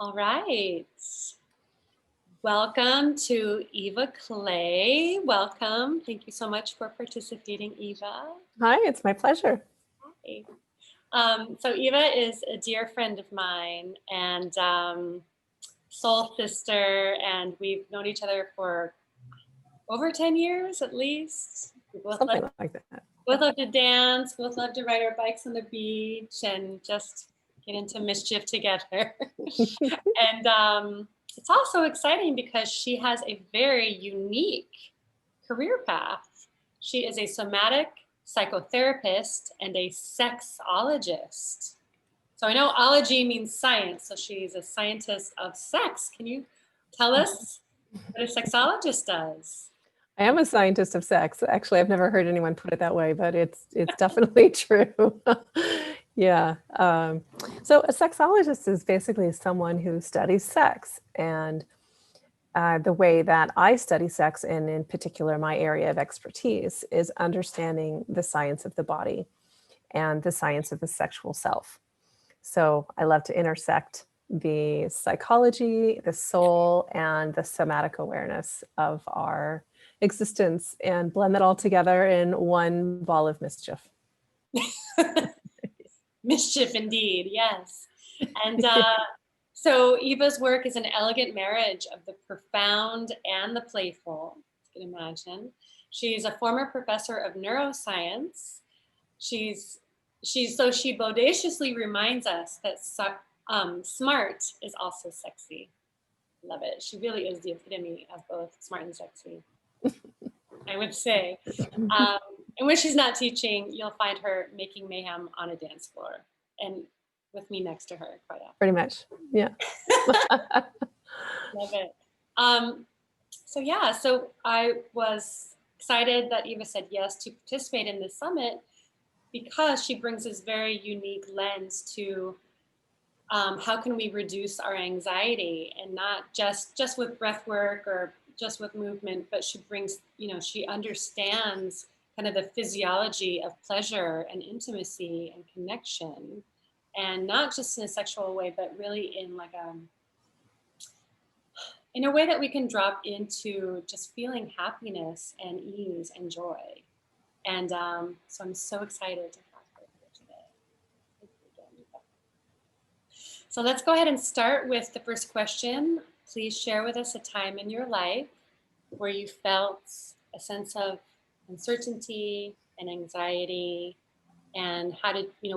All right. Welcome to Eva Clay. Welcome. Thank you so much for participating, Eva. Hi, it's my pleasure. Hi. So Eva is a dear friend of mine and soul sister, and we've known each other for over 10 years at least. We Something like that. both love to dance, both love to ride our bikes on the beach and just get into mischief together. And it's also exciting because she has a very unique career path. She is a somatic psychotherapist and a sexologist. So I know ology means science, so she's a scientist of sex. Can you tell us what a sexologist does? I am a scientist of sex. Actually, I've never heard anyone put it that way, but it's definitely true. Yeah. So a sexologist is basically someone who studies sex. And the way that I study sex, and in particular my area of expertise, is understanding the science of the body and the science of the sexual self. So I love to intersect the psychology, the soul, and the somatic awareness of our existence and blend that all together in one ball of mischief. Mischief indeed, yes. And so Eva's work is an elegant marriage of the profound and the playful, you can imagine. She's a former professor of neuroscience. She bodaciously reminds us that smart is also sexy. Love it. She really is the epitome of both smart and sexy, I would say. And when she's not teaching, you'll find her making mayhem on a dance floor and with me next to her quite often. Pretty much. Yeah. Love it. So I was excited that Eva said yes to participate in this summit because she brings this very unique lens to how can we reduce our anxiety, and not just with breath work or just with movement, but she brings, she understands kind of the physiology of pleasure and intimacy and connection, and not just in a sexual way, but really in a way that we can drop into just feeling happiness and ease and joy. And so I'm so excited to have her here today. Thank you again, Eva. So let's go ahead and start with the first question. Please share with us a time in your life where you felt a sense of uncertainty and anxiety, and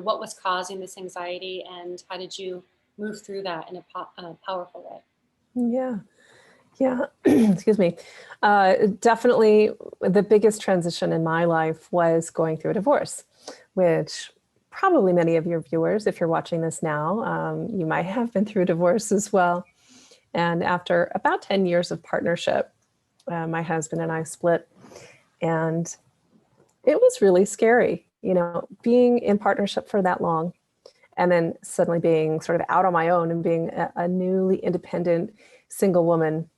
what was causing this anxiety, and how did you move through that in a powerful way? Yeah. Yeah. Excuse me. Definitely the biggest transition in my life was going through a divorce, which probably many of your viewers, if you're watching this now, you might have been through a divorce as well. And after about 10 years of partnership, my husband and I split, and it was really scary, being in partnership for that long, and then suddenly being sort of out on my own and being a newly independent single woman.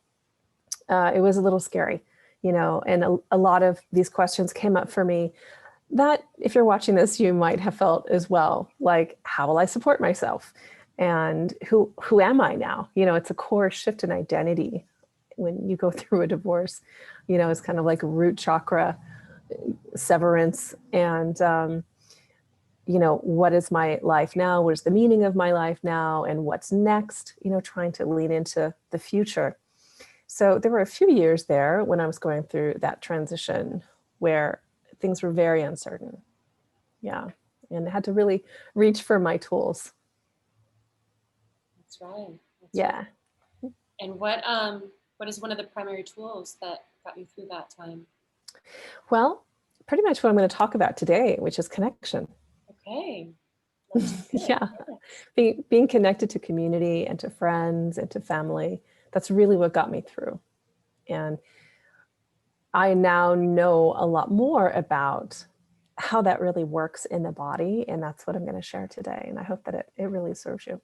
It was a little scary, and a lot of these questions came up for me that, if you're watching this, you might have felt as well, like, how will I support myself? And who am I now? It's a core shift in identity when you go through a divorce. It's kind of like a root chakra severance. And, what is my life now? What is the meaning of my life now? And what's next? Trying to lean into the future. So there were a few years there when I was going through that transition where things were very uncertain. Yeah. And I had to really reach for my tools. That's right. Yeah. Right. And what is one of the primary tools that got you through that time? Well, pretty much what I'm going to talk about today, which is connection. Okay. Yeah. Being connected to community and to friends and to family. That's really what got me through. And I now know a lot more about how that really works in the body. And that's what I'm going to share today. And I hope that it really serves you.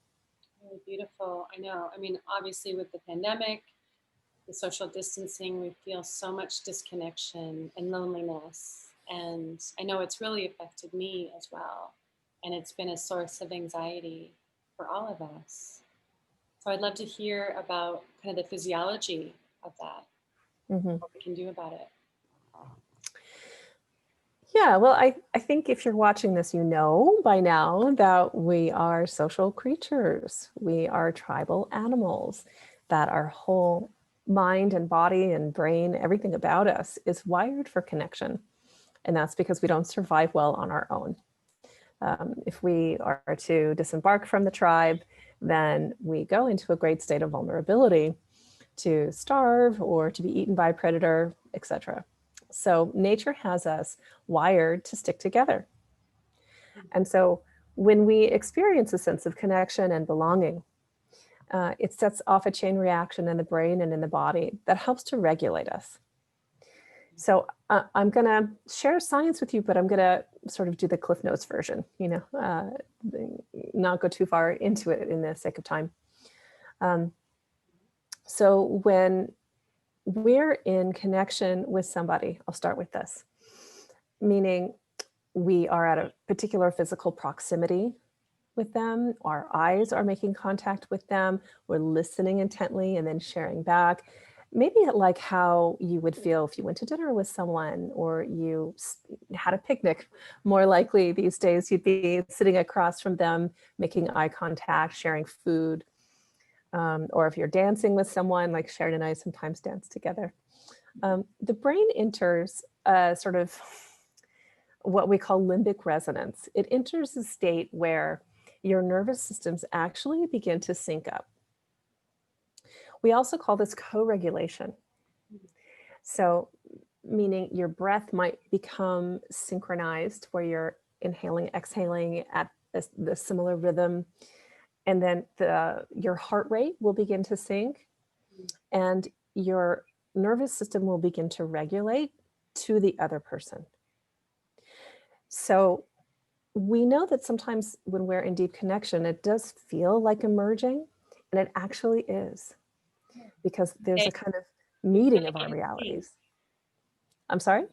Really beautiful. I know. I mean, obviously with the pandemic, the social distancing, we feel so much disconnection and loneliness. And I know it's really affected me as well. And it's been a source of anxiety for all of us. So I'd love to hear about kind of the physiology of that, what we can do about it. Yeah, well, I think if you're watching this, you know by now that we are social creatures. We are tribal animals, that our whole mind and body and brain, everything about us is wired for connection. And that's because we don't survive well on our own. If we are to disembark from the tribe, then we go into a great state of vulnerability to starve or to be eaten by a predator, etc. So nature has us wired to stick together. And so when we experience a sense of connection and belonging, it sets off a chain reaction in the brain and in the body that helps to regulate us. So I'm going to share science with you, but I'm going to sort of do the Cliff Notes version, not go too far into it in the sake of time. So when we're in connection with somebody, I'll start with this, meaning we are at a particular physical proximity with them, our eyes are making contact with them, we're listening intently and then sharing back. Maybe like how you would feel if you went to dinner with someone or you had a picnic. More likely these days you'd be sitting across from them, making eye contact, sharing food. Or if you're dancing with someone, like Sharon and I sometimes dance together. The brain enters a sort of what we call limbic resonance. It enters a state where your nervous systems actually begin to sync up. We also call this co-regulation. So meaning your breath might become synchronized where you're inhaling, exhaling at the similar rhythm. And then your heart rate will begin to sync and your nervous system will begin to regulate to the other person. So we know that sometimes when we're in deep connection, it does feel like emerging, and it actually is, because there's a kind of meeting of our realities. I'm sorry?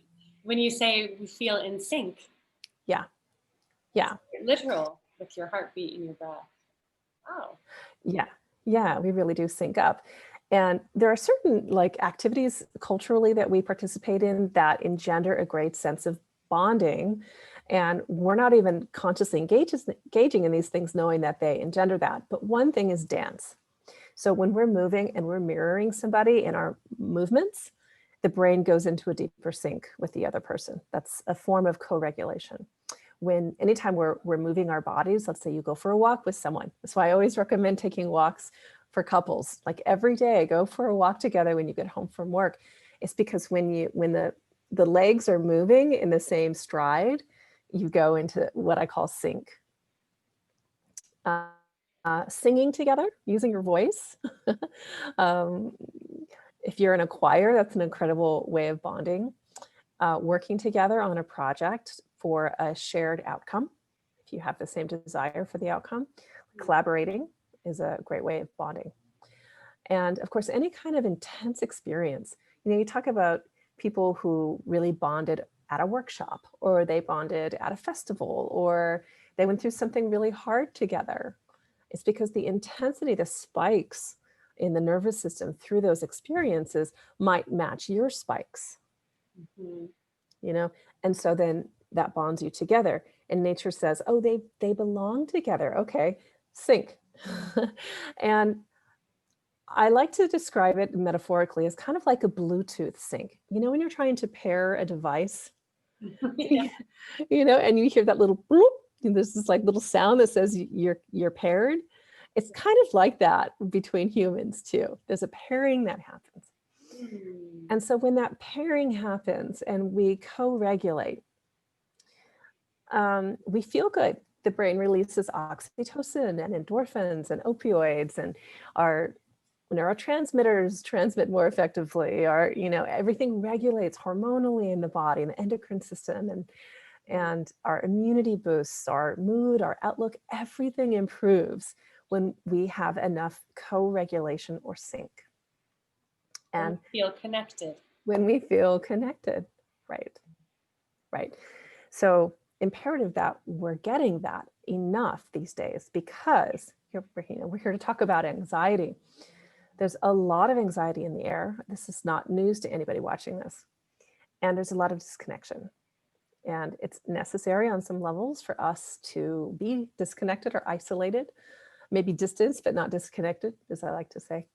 When you say we feel in sync. Yeah. Yeah. It's literal with your heartbeat and your breath. Wow. Yeah. Yeah, we really do sync up. And there are certain like activities culturally that we participate in that engender a great sense of bonding. And we're not even consciously engaging in these things, knowing that they engender that. But one thing is dance. So when we're moving and we're mirroring somebody in our movements, the brain goes into a deeper sync with the other person. That's a form of co-regulation. When anytime we're moving our bodies, let's say you go for a walk with someone. That's why I always recommend taking walks for couples. Like every day, go for a walk together when you get home from work. It's because when the legs are moving in the same stride, you go into what I call sync. Singing together, using your voice. If you're in a choir, that's an incredible way of bonding. Working together on a project for a shared outcome, if you have the same desire for the outcome. Collaborating is a great way of bonding. And of course, any kind of intense experience. You talk about people who really bonded at a workshop, or they bonded at a festival, or they went through something really hard together. It's because the intensity, the spikes in the nervous system through those experiences might match your spikes. And so then that bonds you together. And nature says, oh, they belong together. Okay, sync. And I like to describe it metaphorically as kind of like a Bluetooth sync. When you're trying to pair a device, Yeah. And you hear that little bloop, and there's this like little sound that says you're paired. It's kind of like that between humans too. There's a pairing that happens. And so when that pairing happens and we co-regulate, we feel good. The brain releases oxytocin and endorphins and opioids, and our neurotransmitters transmit more effectively. Everything regulates hormonally in the body and the endocrine system, and our immunity boosts, our mood, our outlook, everything improves when we have enough co-regulation or sync. And feel connected. When we feel connected, right. So imperative that we're getting that enough these days, because We're here to talk about anxiety. There's a lot of anxiety in the air. This is not news to anybody watching this. And there's a lot of disconnection. And it's necessary on some levels for us to be disconnected or isolated, maybe distanced, but not disconnected, as I like to say.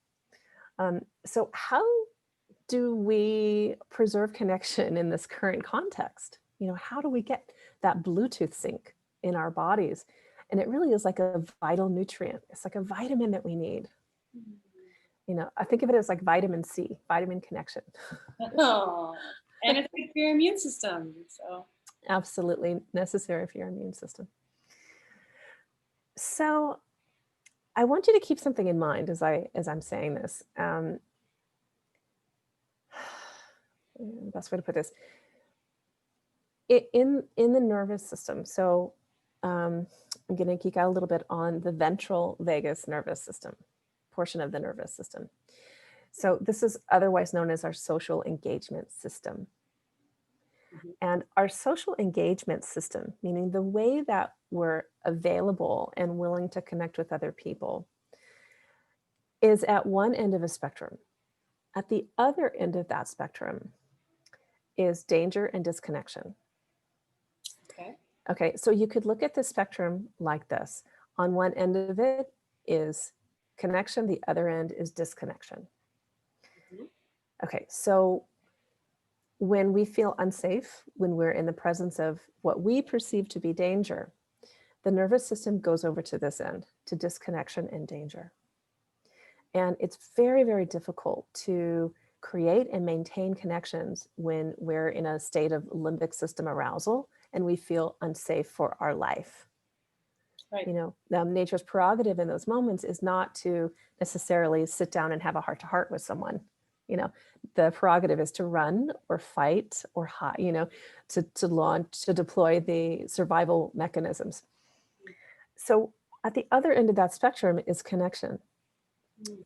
So how do we preserve connection in this current context? How do we get that Bluetooth sync in our bodies? And it really is like a vital nutrient. It's like a vitamin that we need. I think of it as like vitamin C, vitamin connection. Oh, and it's good for your immune system. So Absolutely necessary for your immune system. So I want you to keep something in mind as I'm saying this. The best way to put this, in the nervous system. So I'm going to geek out a little bit on the ventral vagus nervous system portion of the nervous system. So this is otherwise known as our social engagement system. And our social engagement system, meaning the way that we're available and willing to connect with other people, is at one end of a spectrum. At the other end of that spectrum is danger and disconnection. Okay, so you could look at the spectrum like this. On one end of it is connection, the other end is disconnection. Okay, so when we feel unsafe, when we're in the presence of what we perceive to be danger, the nervous system goes over to this end, to disconnection and danger. And it's very, very difficult to create and maintain connections when we're in a state of limbic system arousal and we feel unsafe for our life. Right. Nature's prerogative in those moments is not to necessarily sit down and have a heart-to-heart with someone. The prerogative is to run or fight or hide, to launch, to deploy the survival mechanisms. So at the other end of that spectrum is connection.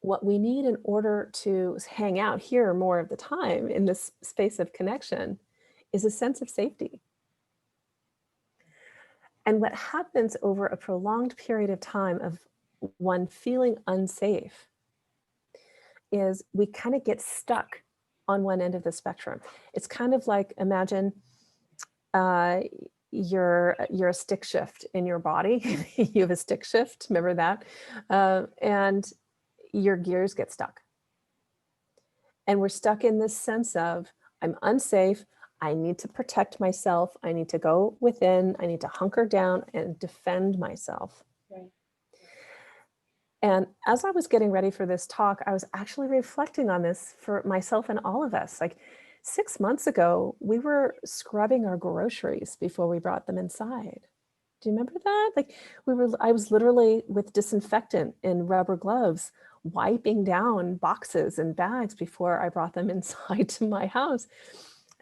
What we need in order to hang out here more of the time in this space of connection is a sense of safety. And what happens over a prolonged period of time of one feeling unsafe is we kind of get stuck on one end of the spectrum. It's kind of like, imagine you're a stick shift in your body. You have a stick shift, remember that? And your gears get stuck. And we're stuck in this sense of, I'm unsafe, I need to protect myself, I need to go within, I need to hunker down and defend myself. Right. And as I was getting ready for this talk, I was actually reflecting on this for myself and all of us. Like 6 months ago, we were scrubbing our groceries before we brought them inside. Do you remember that? I was literally with disinfectant and rubber gloves, wiping down boxes and bags before I brought them inside to my house.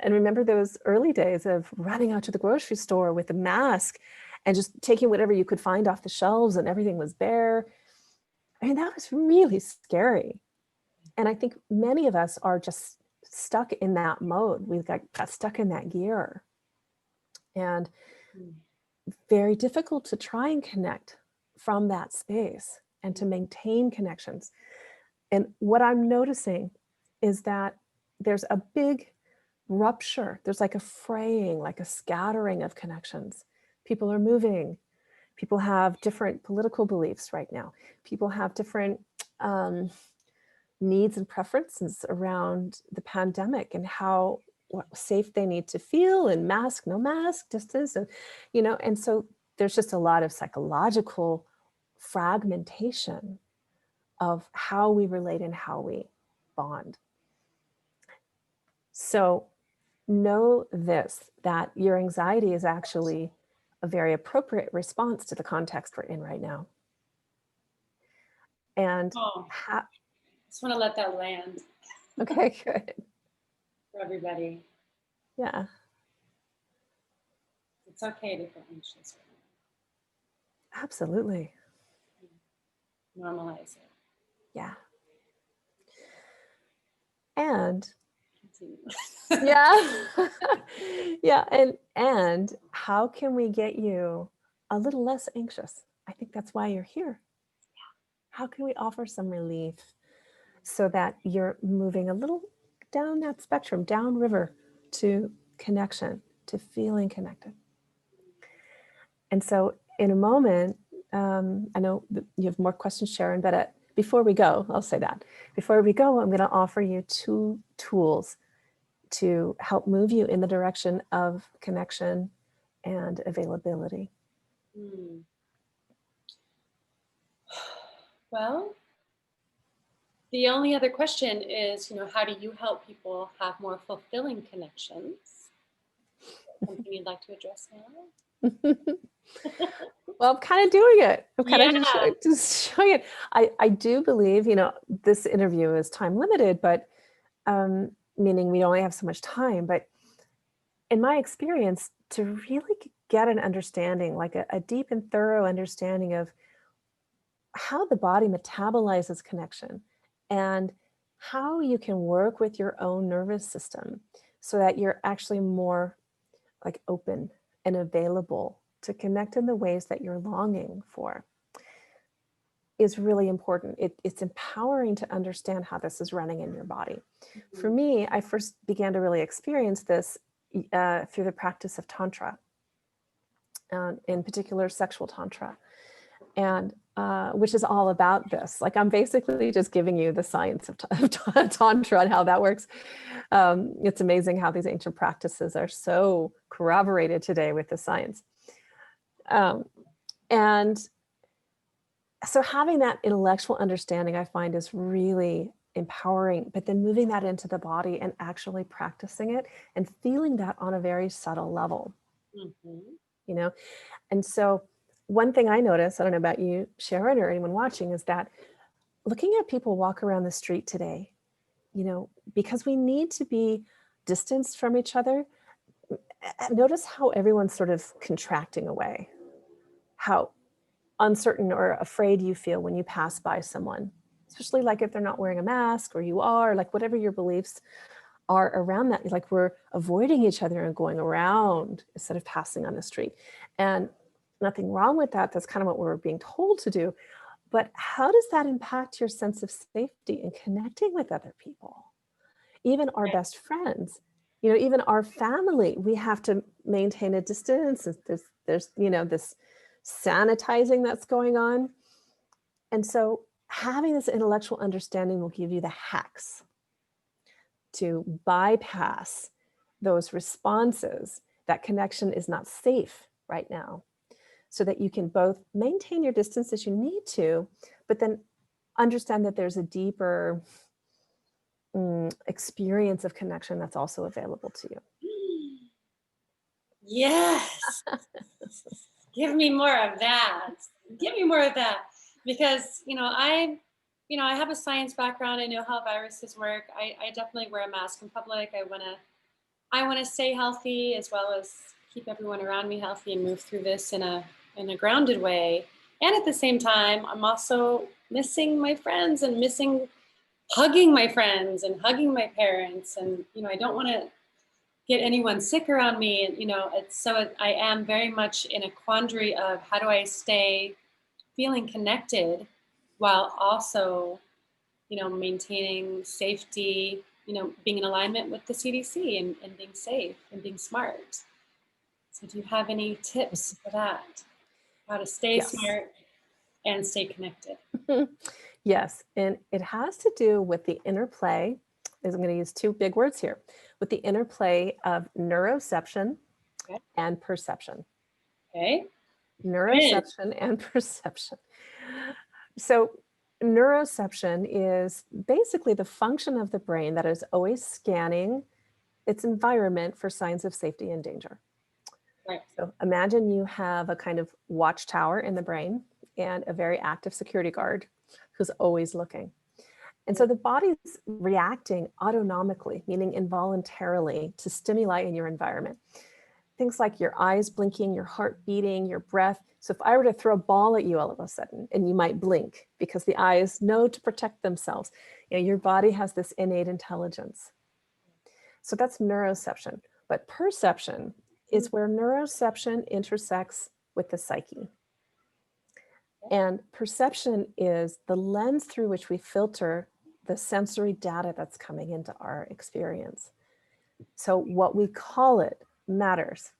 And remember those early days of running out to the grocery store with a mask and just taking whatever you could find off the shelves and everything was bare. I mean, that was really scary. And I think many of us are just stuck in that mode. We got stuck in that gear. And very difficult to try and connect from that space and to maintain connections. And what I'm noticing is that there's a big rupture. There's like a fraying, like a scattering of connections. People are moving. People have different political beliefs right now. People have different needs and preferences around the pandemic and how safe they need to feel, and mask, no mask, distance, and and so there's just a lot of psychological fragmentation of how we relate and how we bond. So know this, that your anxiety is actually a very appropriate response to the context we're in right now. And I just want to let that land. Okay, good. For everybody. Yeah. It's okay to feel anxious right now. Absolutely. Normalize it. Yeah. And yeah. Yeah. And how can we get you a little less anxious? I think that's why you're here. How can we offer some relief so that you're moving a little down that spectrum, downriver to connection, to feeling connected? And so in a moment, I know that you have more questions, Sharon, but before we go, I'll say that. Before we go, I'm going to offer you 2 tools to help move you in the direction of connection and availability. Well, the only other question is, how do you help people have more fulfilling connections? Something you'd like to address now? Well, I'm kind of doing it. I'm kind of Yeah. just showing it. I do believe, this interview is time limited, but meaning we only have so much time. But in my experience, to really get an understanding, like a deep and thorough understanding of how the body metabolizes connection and how you can work with your own nervous system so that you're actually more like open and available to connect in the ways that you're longing for, is really important. It's empowering to understand how this is running in your body. For me, I first began to really experience this through the practice of Tantra, in particular sexual Tantra, and which is all about this. Like, I'm basically just giving you the science of Tantra and how that works. It's amazing how these ancient practices are so corroborated today with the science. And so having that intellectual understanding, I find, is really empowering, but then moving that into the body and actually practicing it and feeling that on a very subtle level, And so one thing I notice, I don't know about you, Sharon, or anyone watching, is that looking at people walk around the street today, because we need to be distanced from each other, notice how everyone's sort of contracting away, how uncertain or afraid you feel when you pass by someone, especially like if they're not wearing a mask or you are, like whatever your beliefs are around that, like we're avoiding each other and going around instead of passing on the street. And nothing wrong with that. That's kind of what we're being told to do. But how does that impact your sense of safety and connecting with other people? Even our best friends, even our family, we have to maintain a distance. There's this sanitizing that's going on. And so having this intellectual understanding will give you the hacks to bypass those responses that connection is not safe right now, so that you can both maintain your distance as you need to, but then understand that there's a deeper experience of connection that's also available to you. Yes. Give me more of that. Give me more of that. Because, I have a science background. I know how viruses work. I definitely wear a mask in public. I want to stay healthy, as well as keep everyone around me healthy and move through this in a grounded way. And at the same time, I'm also missing my friends and missing hugging my friends and hugging my parents. And, I don't want to get anyone sick around me. And, I am very much in a quandary of how do I stay feeling connected while also, maintaining safety, being in alignment with the CDC and being safe and being smart. So do you have any tips for that? How to stay smart and stay connected? Yes, and it has to do with the interplay, as I'm going to use 2 big words here, with the interplay of neuroception and perception. Okay. Neuroception and perception. So neuroception is basically the function of the brain that is always scanning its environment for signs of safety and danger. Right. So imagine you have a kind of watchtower in the brain and a very active security guard who's always looking. And so the body's reacting autonomically, meaning involuntarily, to stimuli in your environment. Things like your eyes blinking, your heart beating, your breath. So if I were to throw a ball at you all of a sudden, and you might blink because the eyes know to protect themselves, your body has this innate intelligence. So that's neuroception. But perception is where neuroception intersects with the psyche. And perception is the lens through which we filter the sensory data that's coming into our experience. So what we call it matters.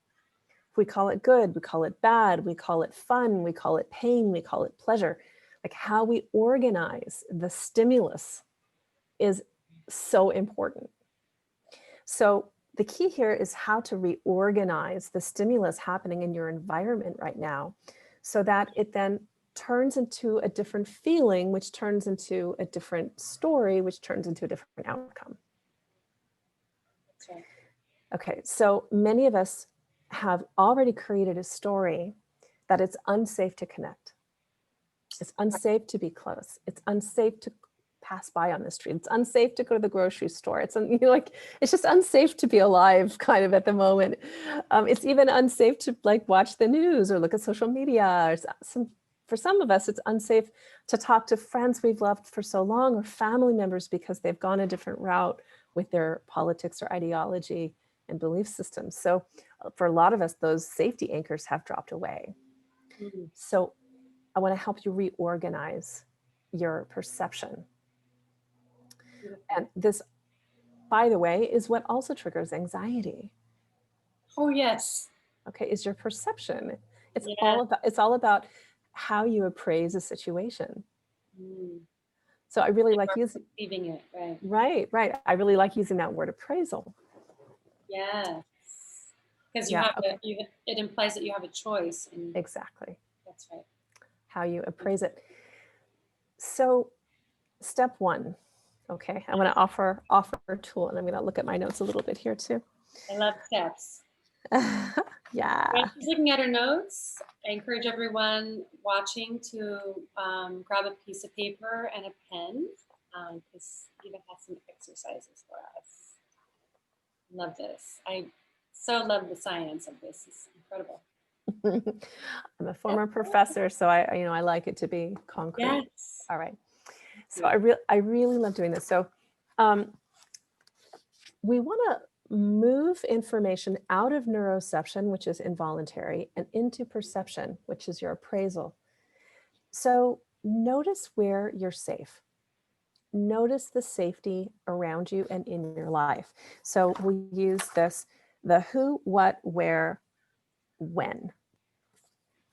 If we call it good, we call it bad, we call it fun, we call it pain, we call it pleasure. Like how we organize the stimulus is so important. So the key here is how to reorganize the stimulus happening in your environment right now so that it then turns into a different feeling, which turns into a different story, which turns into a different outcome. That's right. Okay, so many of us have already created a story that it's unsafe to connect. It's unsafe to be close. It's unsafe to pass by on the street. It's unsafe to go to the grocery store. It's like it's just unsafe to be alive, kind of at the moment. It's even unsafe to like watch the news or look at social media. Or for some of us, it's unsafe to talk to friends we've loved for so long or family members because they've gone a different route with their politics or ideology and belief systems. So for a lot of us, those safety anchors have dropped away. Mm-hmm. So I want to help you reorganize your perception. And this, by the way, is what also triggers anxiety. Oh, yes. Okay, is your perception. It's Yeah. all about how you appraise a situation. Mm. So I really like using Perceiving it, right? Right. I really like using that word appraisal. Yes. Because Yeah, it implies that you have a choice. And exactly. that's right. How you appraise it. So step one, okay, I want to offer a tool, and I'm going to look at my notes a little bit here too. I love steps. Yeah. When she's looking at her notes, I encourage everyone watching to grab a piece of paper and a pen because Eva has some exercises for us. Love this. I so love the science of this. It's incredible. I'm a former professor, so I like it to be concrete. Yes. All right. So I really love doing this. So we want to move information out of neuroception, which is involuntary, and into perception, which is your appraisal. So notice where you're safe. Notice the safety around you and in your life. So we use the who, what, where, when.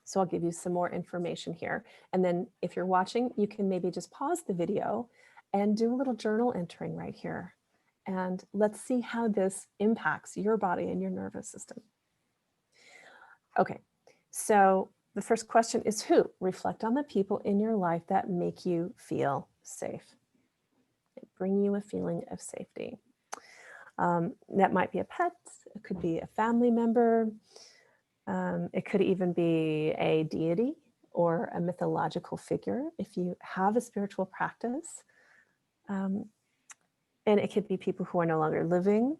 So I'll give you some more information here. And then if you're watching, you can maybe just pause the video and do a little journal entering right here. And let's see how this impacts your body and your nervous system. Okay, so the first question is who? Reflect on the people in your life that make you feel safe. They bring you a feeling of safety. That might be a pet, it could be a family member, it could even be a deity or a mythological figure if you have a spiritual practice. And it could be people who are no longer living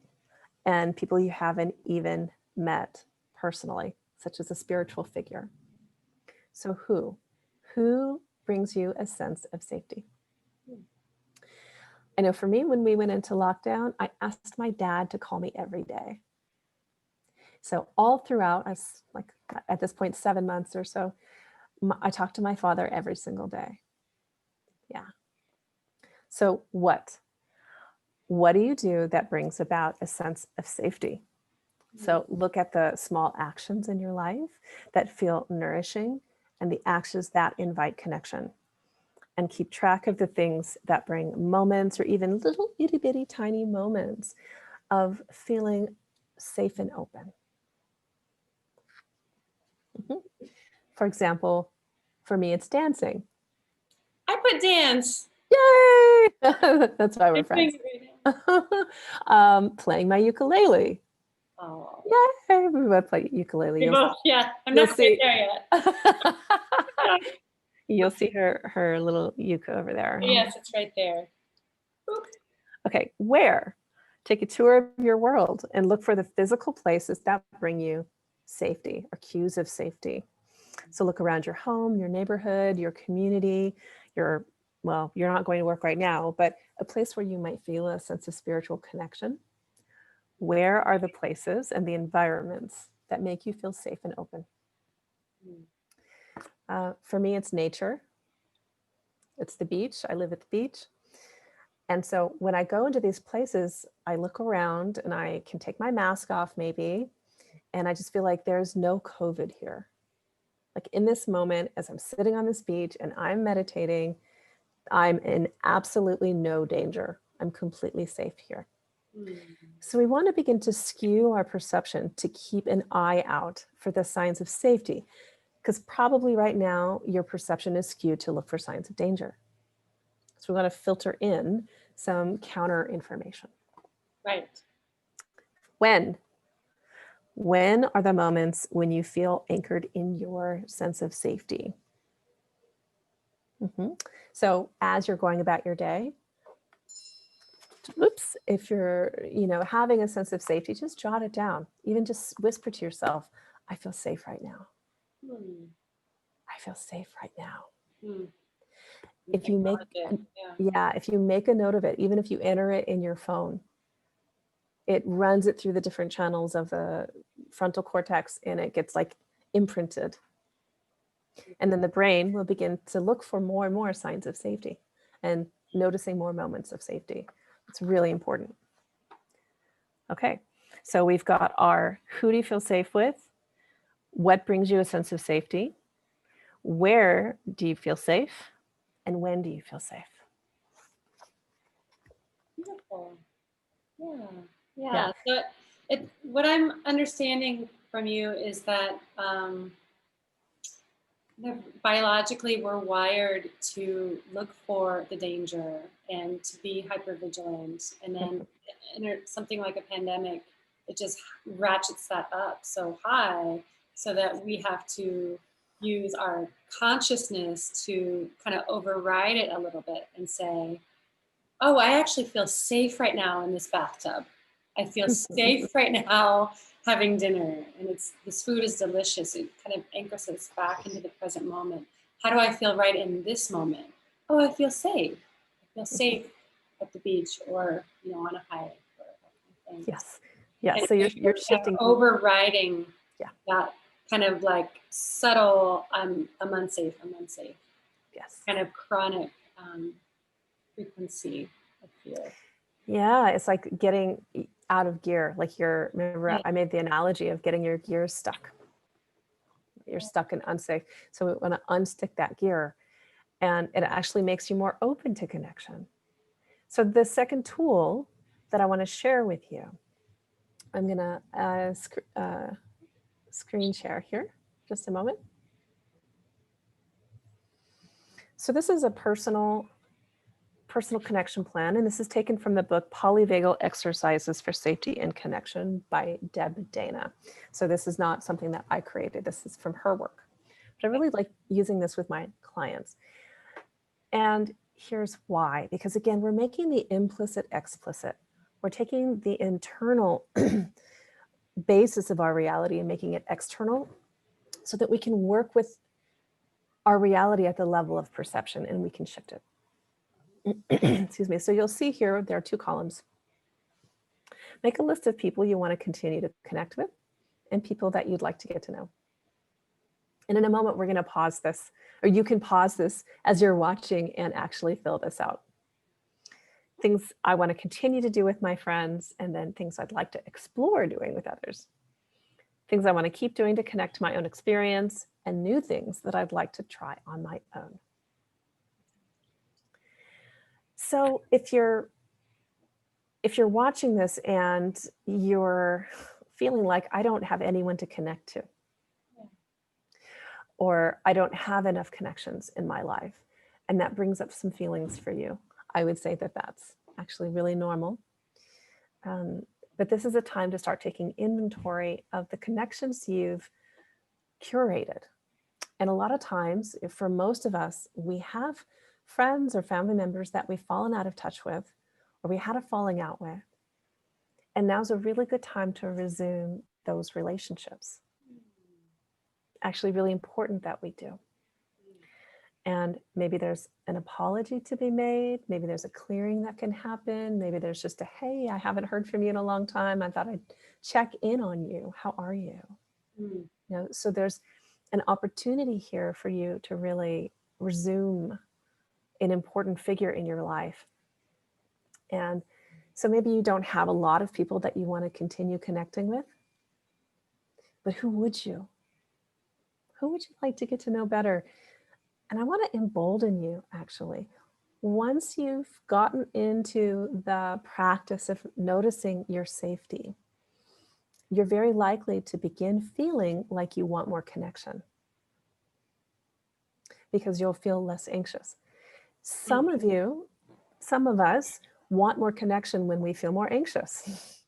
and people you haven't even met personally, such as a spiritual figure. So who brings you a sense of safety? I know for me, when we went into lockdown, I asked my dad to call me every day. So all throughout, like at this point, 7 months or so, I talked to my father every single day. Yeah. So what do you do that brings about a sense of safety? So look at the small actions in your life that feel nourishing and the actions that invite connection. And keep track of the things that bring moments or even little itty bitty tiny moments of feeling safe and open. Mm-hmm. For example, for me, it's dancing. I put dance. Yay! That's why we're friends. Playing my ukulele. Oh. Yay! We both play ukulele. Yeah, I'm not quite there yet. You'll see her little uke over there. Yes, it's right there. Okay, where? Take a tour of your world and look for the physical places that bring you safety or cues of safety. So look around your home, your neighborhood, your community, you're not going to work right now, but a place where you might feel a sense of spiritual connection. Where are the places and the environments that make you feel safe and open? For me, it's nature. It's the beach. I live at the beach. And so when I go into these places, I look around and I can take my mask off maybe, and I just feel like there's no COVID here. Like in this moment, as I'm sitting on this beach and I'm meditating, I'm in absolutely no danger. I'm completely safe here. So we want to begin to skew our perception to keep an eye out for the signs of safety, because probably right now your perception is skewed to look for signs of danger. So we want to filter in some counter information. Right. When are the moments when you feel anchored in your sense of safety? So as you're going about your day, if you're, having a sense of safety, just jot it down. Even just whisper to yourself, I feel safe right now. I feel safe right now. If you make, if you make a note of it, even if you enter it in your phone, it runs it through the different channels of the frontal cortex and it gets like imprinted. And then the brain will begin to look for more and more signs of safety and noticing more moments of safety. It's really important. Okay, so we've got our who do you feel safe with? What brings you a sense of safety? Where do you feel safe? And when do you feel safe? Beautiful. Yeah. So what I'm understanding from you is that biologically we're wired to look for the danger and to be hypervigilant, and then something like a pandemic, it just ratchets that up so high so that we have to use our consciousness to kind of override it a little bit and say, oh, I actually feel safe right now in this bathtub. I feel safe right now having dinner, and this food is delicious. It kind of anchors us back into the present moment. How do I feel right in this moment? Oh, I feel safe. I feel safe at the beach or on a hike. Yes. So you're shifting, overriding that kind of like subtle I'm unsafe. Yes. Kind of chronic frequency of fear. Yeah, it's like getting out of gear. Like remember I made the analogy of getting your gears stuck. You're stuck and unsafe. So we want to unstick that gear, and it actually makes you more open to connection. So the second tool that I want to share with you, I'm going to screen share here, just a moment. So this is a personal connection plan, and this is taken from the book Polyvagal Exercises for Safety and Connection by Deb Dana. So this is not something that I created. This is from her work. But I really like using this with my clients. And here's why. Because again, we're making the implicit explicit. We're taking the internal basis of our reality and making it external so that we can work with our reality at the level of perception and we can shift it. Excuse me. So you'll see here, there are two columns. Make a list of people you want to continue to connect with and people that you'd like to get to know. And in a moment, we're going to pause this, or you can pause this as you're watching and actually fill this out. Things I want to continue to do with my friends, and then things I'd like to explore doing with others. Things I want to keep doing to connect to my own experience, and new things that I'd like to try on my own. So if you're watching this and you're feeling like I don't have anyone to connect to, or I don't have enough connections in my life, and that brings up some feelings for you, I would say that that's actually really normal. But this is a time to start taking inventory of the connections you've curated. And a lot of times, for most of us, we have friends or family members that we've fallen out of touch with, or we had a falling out with. And now's a really good time to resume those relationships. Actually, really important that we do. And maybe there's an apology to be made. Maybe there's a clearing that can happen. Maybe there's just a, hey, I haven't heard from you in a long time. I thought I'd check in on you. How are you? So there's an opportunity here for you to really resume an important figure in your life. And so maybe you don't have a lot of people that you want to continue connecting with, but who would you? Who would you like to get to know better? And I want to embolden you, actually. Once you've gotten into the practice of noticing your safety, you're very likely to begin feeling like you want more connection because you'll feel less anxious. Some of you, some of us want more connection when we feel more anxious.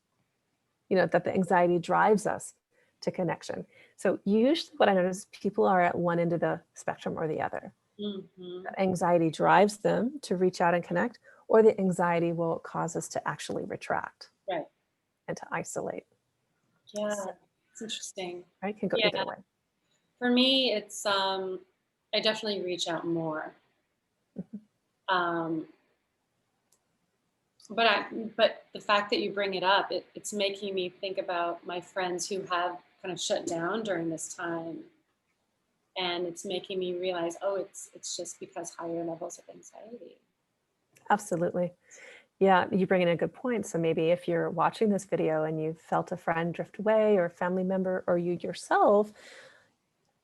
You know, that the anxiety drives us to connection. So usually what I notice, people are at one end of the spectrum or the other. That anxiety drives them to reach out and connect, or the anxiety will cause us to actually retract, Right. and to isolate. Yeah, it's interesting. Right? Can go Yeah. either way. For me, it's I definitely reach out more. But the fact that you bring it up, it's making me think about my friends who have kind of shut down during this time. And it's making me realize, oh, it's just because higher levels of anxiety. Absolutely. Yeah, you bring in a good point. So maybe if you're watching this video and you've felt a friend drift away, or a family member, or you yourself,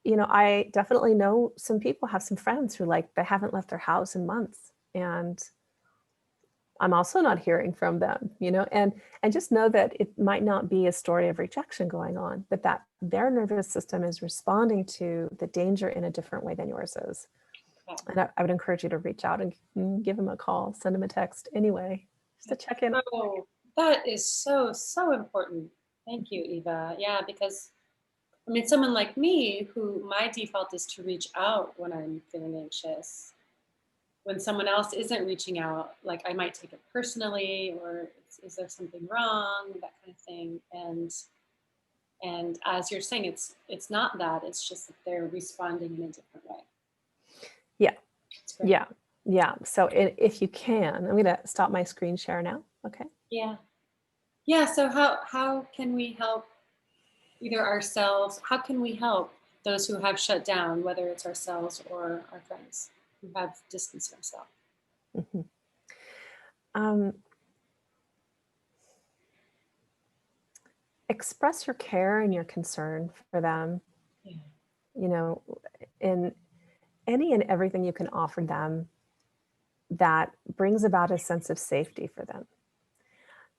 you know, I definitely know some people, have some friends who, like, they haven't left their house in months. And I'm also not hearing from them, you know, and just know that it might not be a story of rejection going on, but that their nervous system is responding to the danger in a different way than yours is. Okay. And I would encourage you to reach out and give them a call, send them a text anyway, just to check in. Oh, that is so, so important. Thank you, Eva. Yeah, because I mean, someone like me, who my default is to reach out when I'm feeling anxious. When someone else isn't reaching out, like, I might take it personally, or is there something wrong, that kind of thing. And as you're saying, it's not that, it's just that they're responding in a different way. Yeah. It's great. Yeah. Yeah. So if you can, I'm going to stop my screen share now. Okay. Yeah. Yeah. So how can we help either ourselves? How can we help those who have shut down, whether it's ourselves or our friends who have distanced themselves? Mm-hmm. Express your care and your concern for them. Yeah. You know, in any and everything you can offer them that brings about a sense of safety for them.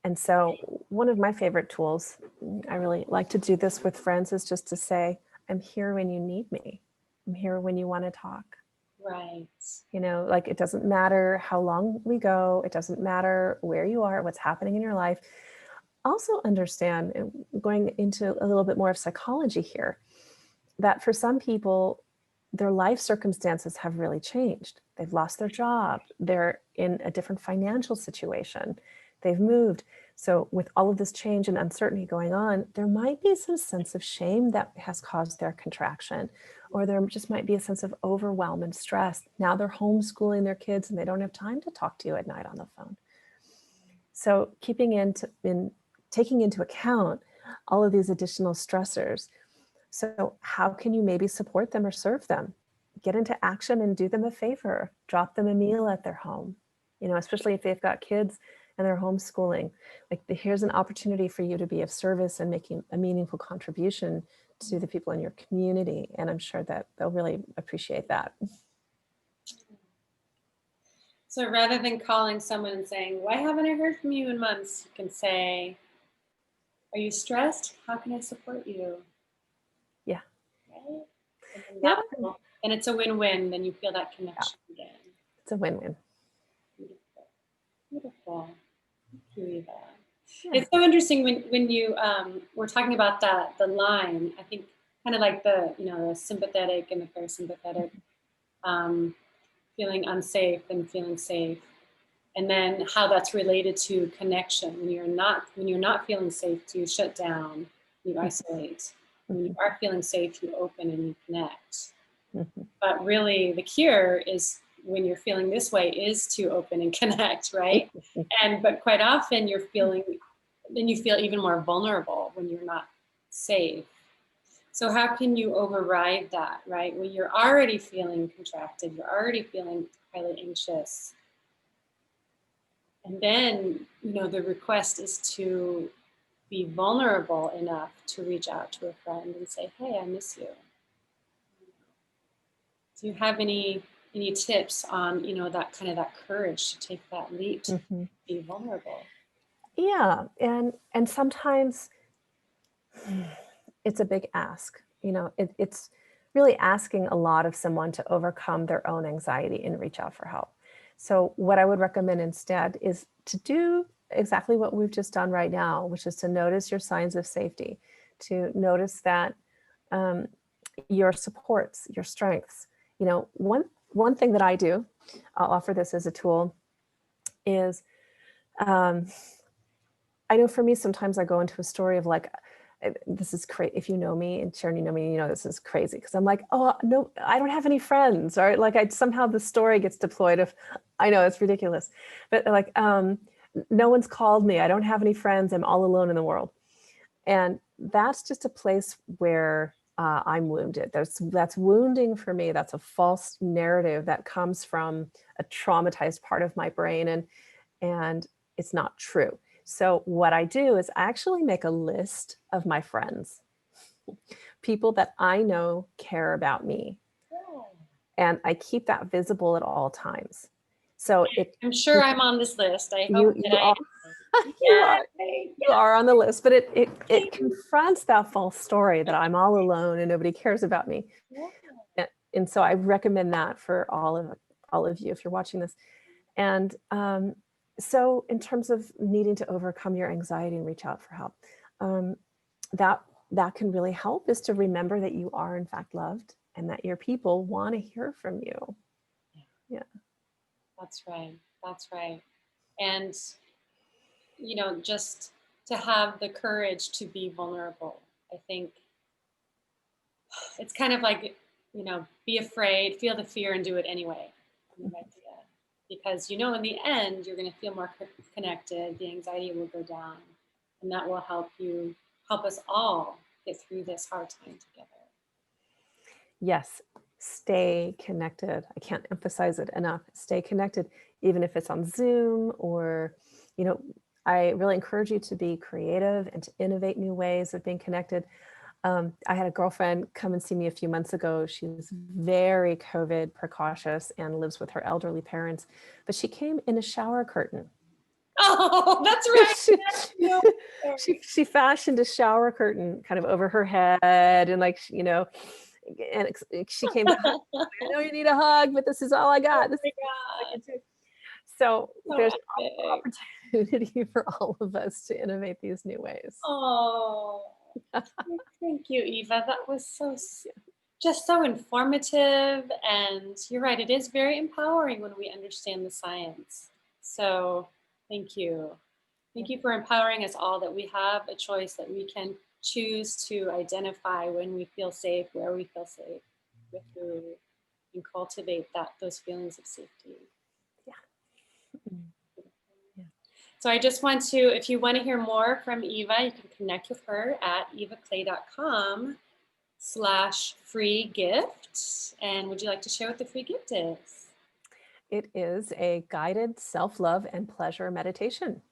And so one of my favorite tools, I really like to do this with friends, is just to say, I'm here when you need me. I'm here when you want to talk. Right. You know, like, it doesn't matter how long we go. It doesn't matter where you are, what's happening in your life. Also understand, going into a little bit more of psychology here, that for some people, their life circumstances have really changed. They've lost their job. They're in a different financial situation. They've moved. So with all of this change and uncertainty going on, there might be some sense of shame that has caused their contraction, or there just might be a sense of overwhelm and stress. Now they're homeschooling their kids and they don't have time to talk to you at night on the phone. So taking into account all of these additional stressors. So how can you maybe support them or serve them? Get into action and do them a favor. Drop them a meal at their home, you know, especially if they've got kids and they're homeschooling. Like, here's an opportunity for you to be of service and making a meaningful contribution to the people in your community. And I'm sure that they'll really appreciate that. So rather than calling someone and saying, why haven't I heard from you in months? You can say, are you stressed? How can I support you? Yeah. Right? Yeah. And it's a win-win. Then you feel that connection again. It's a win-win. Beautiful. Beautiful. Thank you, Eva. Yeah. It's so interesting when you were talking about the line. I think kind of like the sympathetic and the parasympathetic, feeling unsafe and feeling safe, and then how that's related to connection. When you're not feeling safe, you shut down, you isolate. When you are feeling safe, you open and you connect. But really, the cure is, when you're feeling this way, is to open and connect, right? But quite often then you feel even more vulnerable when you're not safe. So how can you override that, right? When you're already feeling contracted, you're already feeling highly anxious. And then, the request is to be vulnerable enough to reach out to a friend and say, hey, I miss you. Do you have any tips on, that kind of that courage to take that leap to be vulnerable? Yeah, and sometimes it's a big ask. It's really asking a lot of someone to overcome their own anxiety and reach out for help. So what I would recommend instead is to do exactly what we've just done right now, which is to notice your signs of safety, to notice that your supports, your strengths. One thing that I do, I'll offer this as a tool, is I know for me, sometimes I go into a story of like, this is crazy. If you know me, and Sharon, you know me, this is crazy. Because I'm like, oh, no, I don't have any friends. Or like somehow the story gets deployed of, I know it's ridiculous. But like, no one's called me. I don't have any friends. I'm all alone in the world. And that's just a place where I'm wounded. That's wounding for me. That's a false narrative that comes from a traumatized part of my brain. And it's not true. So what I do is I actually make a list of my friends, people that I know care about me. And I keep that visible at all times. So I'm sure I'm on this list. I hope you that are, you are on the list, but it confronts that false story that I'm all alone and nobody cares about me. Yeah. And so I recommend that for all of you if you're watching this. And so in terms of needing to overcome your anxiety and reach out for help, that can really help, is to remember that you are in fact loved and that your people want to hear from you. Yeah. That's right. That's right. And, just to have the courage to be vulnerable. I think it's kind of like, be afraid, feel the fear and do it anyway. Kind of idea. Because, in the end, you're going to feel more connected. The anxiety will go down. And that will help us all get through this hard time together. Yes. Stay connected. I can't emphasize it enough. Stay connected, even if it's on Zoom or, I really encourage you to be creative and to innovate new ways of being connected. I had a girlfriend come and see me a few months ago. She was very COVID precautious and lives with her elderly parents, but she came in a shower curtain. Oh, that's right. She fashioned a shower curtain kind of over her head and like, and she came to hug. I know you need a hug, but this is all I got. This is all I can do. So there's opportunity for all of us to innovate these new ways. Oh, thank you, Eva. That was just so informative. And you're right, it is very empowering when we understand the science. So thank you. Thank you for empowering us all, that we have a choice, that we can choose to identify when we feel safe, where we feel safe with who, and cultivate those feelings of safety. So I just want to, if you want to hear more from Eva, you can connect with her at evaclay.com/free gift. And would you like to share what the free gift is? It is a guided self-love and pleasure meditation.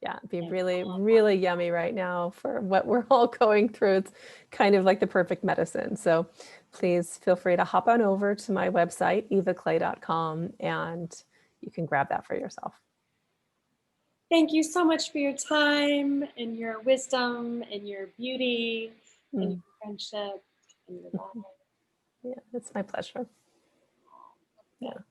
Yeah, it'd be really, really yummy right now for what we're all going through. It's kind of like the perfect medicine. So please feel free to hop on over to my website, evaclay.com, and you can grab that for yourself. Thank you so much for your time and your wisdom and your beauty and your friendship and your love. Yeah, it's my pleasure. Yeah.